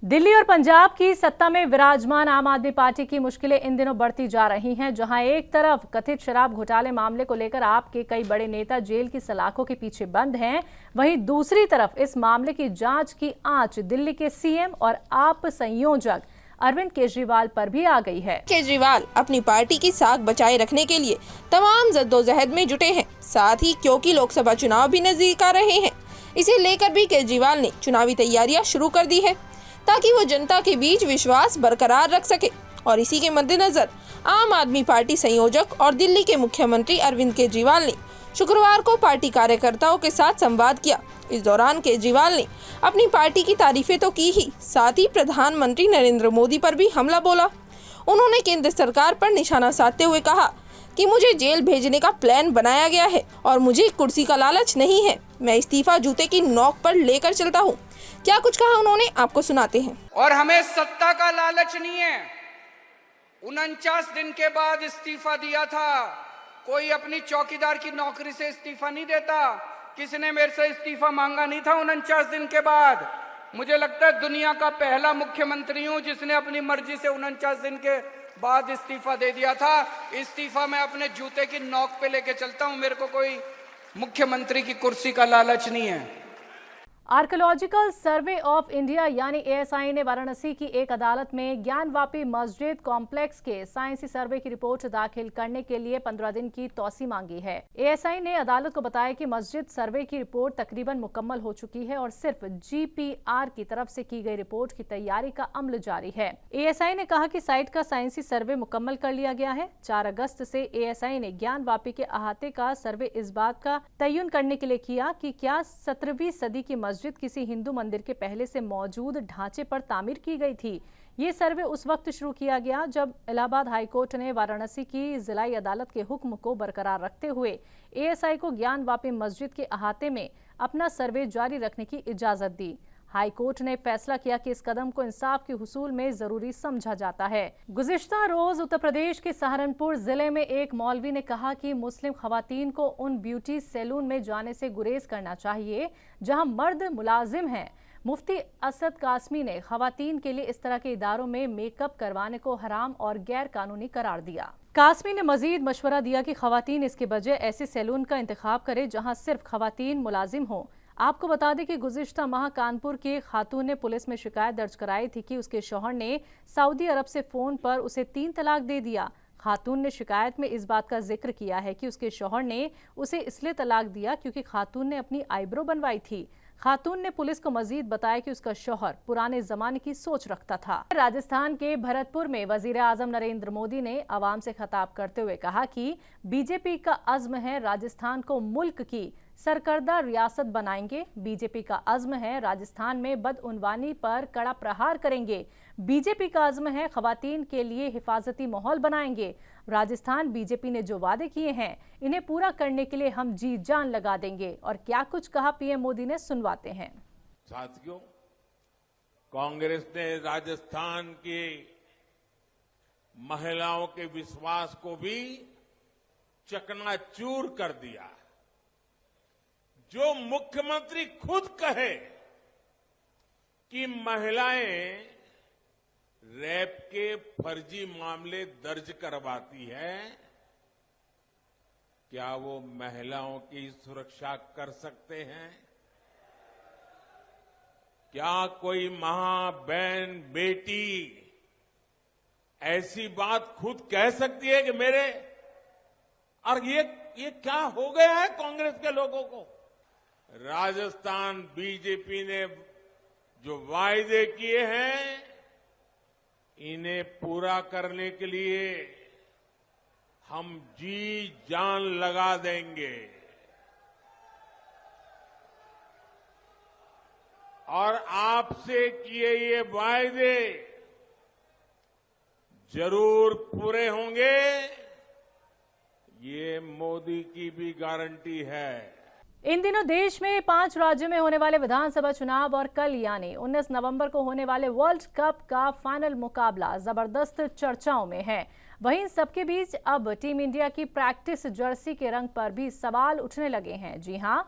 दिल्ली और पंजाब की सत्ता में विराजमान आम आदमी पार्टी की मुश्किलें इन दिनों बढ़ती जा रही हैं। जहां एक तरफ कथित शराब घोटाले मामले को लेकर आप के कई बड़े नेता जेल की सलाखों के पीछे बंद हैं, वहीं दूसरी तरफ इस मामले की जांच की आंच दिल्ली के सीएम और आप संयोजक अरविंद केजरीवाल पर भी आ गई है। केजरीवाल अपनी पार्टी की साख बचाए रखने के लिए तमाम जद्दोजहद में जुटे हैं। साथ ही क्योंकि लोकसभा चुनाव भी नजदीक आ रहे हैं, इसे लेकर भी केजरीवाल ने चुनावी तैयारियां शुरू कर दी है ताकि वो जनता के बीच विश्वास बरकरार रख सके। और इसी के मद्देनजर आम आदमी पार्टी संयोजक और दिल्ली के मुख्यमंत्री अरविंद केजरीवाल ने शुक्रवार को पार्टी कार्यकर्ताओं के साथ संवाद किया। इस दौरान केजरीवाल ने अपनी पार्टी की तारीफें तो की ही, साथ ही प्रधानमंत्री नरेंद्र मोदी पर भी हमला बोला। उन्होंने केंद्र सरकार पर निशाना साधते हुए कहा कि मुझे जेल भेजने का प्लान बनाया गया है और मुझे कुर्सी का लालच नहीं है। मैं इस्तीफा जूते की नोक पर लेकर चलता हूँ। क्या कुछ कहा उन्होंने, आपको सुनाते हैं। और हमें सत्ता का लालच नहीं है। 49 दिन के बाद इस्तीफा दिया था। कोई अपनी चौकीदार की नौकरी से इस्तीफा नहीं देता। किसी ने मेरे से इस्तीफा मांगा नहीं था 49 दिन के बाद। मुझे लगता है दुनिया का पहला मुख्यमंत्री हूं जिसने अपनी मर्जी से 49 दिन के बाद इस्तीफा दे दिया था। इस्तीफा मैं अपने जूते की नोक पे लेके चलता हूं। मेरे को कोई मुख्यमंत्री की कुर्सी का लालच नहीं है। आर्कियोलॉजिकल सर्वे ऑफ इंडिया यानी एएसआई ने वाराणसी की एक अदालत में ज्ञानवापी मस्जिद कॉम्प्लेक्स के साइंसी सर्वे की रिपोर्ट दाखिल करने के लिए 15 दिन की तौसी मांगी है। एएसआई ने अदालत को बताया कि मस्जिद सर्वे की रिपोर्ट तकरीबन मुकम्मल हो चुकी है और सिर्फ जीपीआर की तरफ से की गई रिपोर्ट की तैयारी का अमल जारी है। एएसआई ने कहा कि साइट का साइंसी सर्वे मुकम्मल कर लिया गया है। 4 अगस्त से एएसआई ने ज्ञानवापी के अहाते का सर्वे इस बात का तयन करने के लिए किया कि क्या 17वीं सदी की मस्जिद किसी हिंदू मंदिर के पहले से मौजूद ढांचे पर तामीर की गई थी। ये सर्वे उस वक्त शुरू किया गया जब इलाहाबाद हाईकोर्ट ने वाराणसी की जिलाई अदालत के हुक्म को बरकरार रखते हुए एएसआई को ज्ञानवापी मस्जिद के अहाते में अपना सर्वे जारी रखने की इजाजत दी। हाईकोर्ट ने फैसला किया कि इस कदम को इंसाफ के हुसूल में जरूरी समझा जाता है। गुज़िश्ता रोज उत्तर प्रदेश के सहारनपुर जिले में एक मौलवी ने कहा कि मुस्लिम खवातीन को उन ब्यूटी सैलून में जाने से गुरेज करना चाहिए जहां मर्द मुलाजिम हैं। मुफ्ती असद कासमी ने खवातीन के लिए इस तरह के इदारों में मेकअप करवाने को हराम और गैर कानूनी करार दिया। कासमी ने मजीद मशवरा दिया कि खवातीन इसके बजाय ऐसे सैलून का इंतखाब करे जहां सिर्फ खवातीन मुलाजिम हों। आपको बता दें कि गुज़िश्ता माह कानपुर की खातून ने पुलिस में शिकायत दर्ज कराई थी कि उसके शौहर ने सऊदी अरब से फोन पर उसे 3 तलाक दे दिया। खातून ने शिकायत में इस बात का जिक्र किया है कि उसके शौहर ने उसे इसलिए तलाक दिया क्योंकि खातून ने अपनी आईब्रो बनवाई थी। खातून ने पुलिस को मजीद बताया कि उसका शौहर पुराने जमाने की सोच रखता था। राजस्थान के भरतपुर में वजीर आजम नरेंद्र मोदी ने आवाम से खिताब करते हुए कहा कि बीजेपी का अज़्म है राजस्थान को मुल्क की सरकर्दा रियासत बनाएंगे। बीजेपी का अज़्म है राजस्थान में बदउनवानी पर कड़ा प्रहार करेंगे। बीजेपी का अज़्म है खवातीन के लिए हिफाजती माहौल बनाएंगे। राजस्थान बीजेपी ने जो वादे किए हैं इन्हें पूरा करने के लिए हम जी जान लगा देंगे। और क्या कुछ कहा पीएम मोदी ने, सुनवाते हैं। साथियों, कांग्रेस ने राजस्थान की महिलाओं के विश्वास को भी चकनाचूर कर दिया। जो मुख्यमंत्री खुद कहे कि महिलाएं रेप के फर्जी मामले दर्ज करवाती है, क्या वो महिलाओं की सुरक्षा कर सकते हैं? क्या कोई मां, बहन, बेटी ऐसी बात खुद कह सकती है कि मेरे और ये क्या हो गया है कांग्रेस के लोगों को? राजस्थान बीजेपी ने जो वायदे किए हैं इन्हें पूरा करने के लिए हम जी जान लगा देंगे और आपसे किए ये वायदे जरूर पूरे होंगे, ये मोदी की भी गारंटी है। इन दिनों देश में 5 राज्यों में होने वाले विधानसभा चुनाव और कल यानी 19 नवंबर को होने वाले वर्ल्ड कप का फाइनल मुकाबला जबरदस्त चर्चाओं में है। वहीं सबके बीच अब टीम इंडिया की प्रैक्टिस जर्सी के रंग पर भी सवाल उठने लगे हैं। जी हां,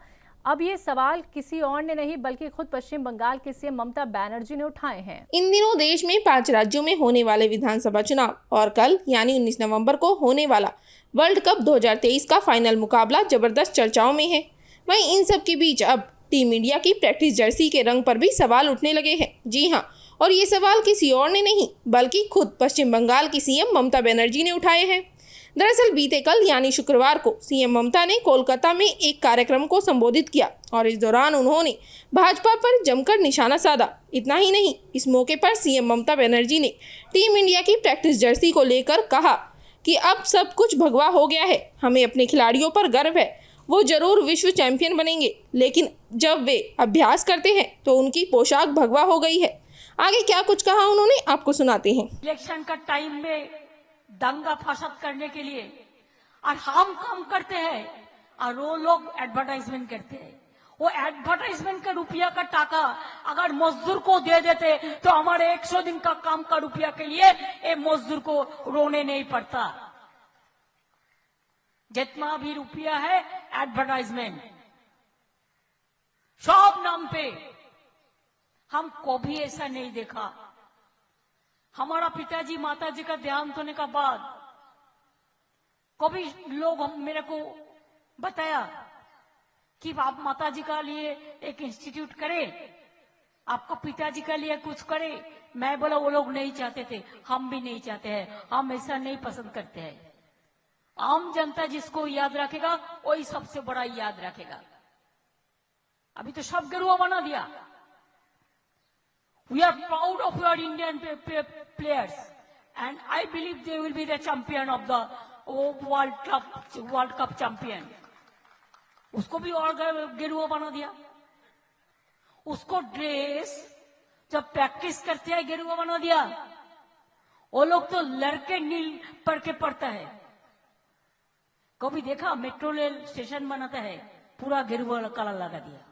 अब ये सवाल किसी और ने नहीं बल्कि खुद पश्चिम बंगाल की सीएम ममता बनर्जी ने उठाए हैं। इन दिनों देश में 5 राज्यों में होने वाले विधानसभा चुनाव और कल यानी 19 नवंबर को होने वाला वर्ल्ड कप 2023 का फाइनल मुकाबला जबरदस्त चर्चाओं में है। वहीं इन सब के बीच अब टीम इंडिया की प्रैक्टिस जर्सी के रंग पर भी सवाल उठने लगे हैं। जी हाँ, और ये सवाल किसी और ने नहीं बल्कि खुद पश्चिम बंगाल की सीएम ममता बनर्जी ने उठाए हैं। दरअसल बीते कल यानी शुक्रवार को सीएम ममता ने कोलकाता में एक कार्यक्रम को संबोधित किया और इस दौरान उन्होंने भाजपा पर जमकर निशाना साधा। इतना ही नहीं, इस मौके पर सीएम ममता बनर्जी ने टीम इंडिया की प्रैक्टिस जर्सी को लेकर कहा कि अब सब कुछ भगवा हो गया है, हमें अपने खिलाड़ियों पर गर्व है, वो जरूर विश्व चैंपियन बनेंगे, लेकिन जब वे अभ्यास करते हैं तो उनकी पोशाक भगवा हो गई है। आगे क्या कुछ कहा उन्होंने आपको सुनाते हैं। इलेक्शन का टाइम में दंगा फसाद करने के लिए और हम काम करते हैं और वो लोग एडवर्टाइजमेंट करते हैं। वो एडवर्टाइजमेंट का रुपया का टाका अगर मजदूर को दे देते तो हमारे 100 दिन का काम का रुपया के लिए ये मजदूर को रोने नहीं पड़ता। जितना भी रुपया है एडवर्टाइजमेंट सब नाम पे, हम कभी ऐसा नहीं देखा। हमारा पिताजी माताजी का देहांत होने का बाद कभी लोग मेरे को बताया कि आप माताजी का लिए एक इंस्टीट्यूट करें, आपका पिताजी का लिए कुछ करें। मैं बोला वो लोग नहीं चाहते थे, हम भी नहीं चाहते हैं, हम ऐसा नहीं पसंद करते हैं। आम जनता जिसको याद रखेगा वही सबसे बड़ा याद रखेगा। अभी तो सब गरुआ बना दिया। We are proud of our Indian players, and I believe they will be the champion of the World Cup champion. उसको भी और गेरुआ बना दिया। उसको ड्रेस जब प्रैक्टिस करते हैं गेरुआ बना दिया। वो लोग तो लड़के नील पढ़ के पढ़ता है। कभी देखा मेट्रो रेल स्टेशन बनाता है पूरा गेरुआ कलर लगा दिया।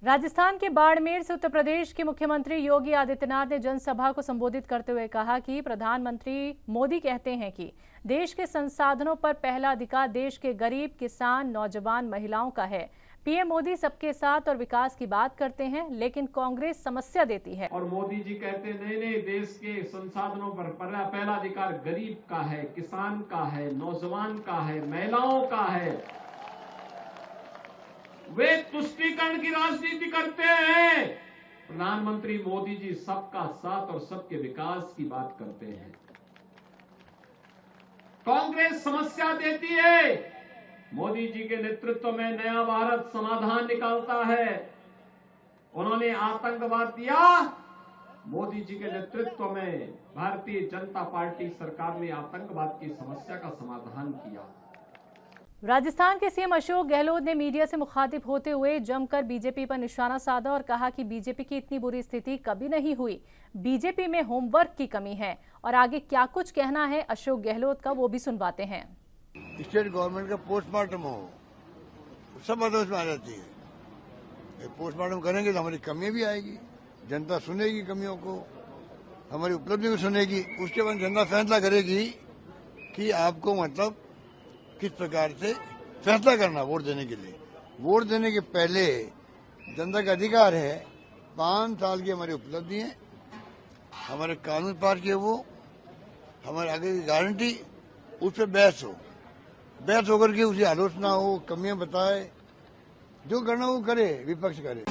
राजस्थान के बाड़मेर से उत्तर प्रदेश के मुख्यमंत्री योगी आदित्यनाथ ने जनसभा को संबोधित करते हुए कहा कि प्रधानमंत्री मोदी कहते हैं कि देश के संसाधनों पर पहला अधिकार देश के गरीब, किसान, नौजवान, महिलाओं का है। पीएम मोदी सबके साथ और विकास की बात करते हैं, लेकिन कांग्रेस समस्या देती है। और मोदी जी कहते नहीं, देश के संसाधनों पर पहला अधिकार गरीब का है, किसान का है, नौजवान का है, महिलाओं का है। वे तुष्टीकरण की राजनीति करते हैं। प्रधानमंत्री मोदी जी सबका साथ और सबके विकास की बात करते हैं। कांग्रेस समस्या देती है। मोदी जी के नेतृत्व में नया भारत समाधान निकालता है। उन्होंने आतंकवाद दिया, मोदी जी के नेतृत्व में भारतीय जनता पार्टी सरकार ने आतंकवाद की समस्या का समाधान किया। राजस्थान के सीएम अशोक गहलोत ने मीडिया से मुखातिब होते हुए जमकर बीजेपी पर निशाना साधा और कहा कि बीजेपी की इतनी बुरी स्थिति कभी नहीं हुई, बीजेपी में होमवर्क की कमी है। और आगे क्या कुछ कहना है अशोक गहलोत का, वो भी सुनवाते हैं। स्टेट गवर्नमेंट का पोस्टमार्टम हो, सब बातें उसमें आ जाती है। पोस्टमार्टम करेंगे तो हमारी कमियां भी आएगी, जनता सुनेगी कमियों को, हमारी उपलब्धियों को सुनेगी। उसके बाद जनता फैसला करेगी कि आपको मतलब किस प्रकार से फैसला करना वोट देने के लिए। वोट देने के पहले जनता का अधिकार है, 5 साल की हमारी उपलब्धि है, हमारे कानून पास किए, वो हमारे आगे की गारंटी, उस पर बहस होकर के उसकी आलोचना हो, कमियां बताए, जो करना वो करे, विपक्ष करे।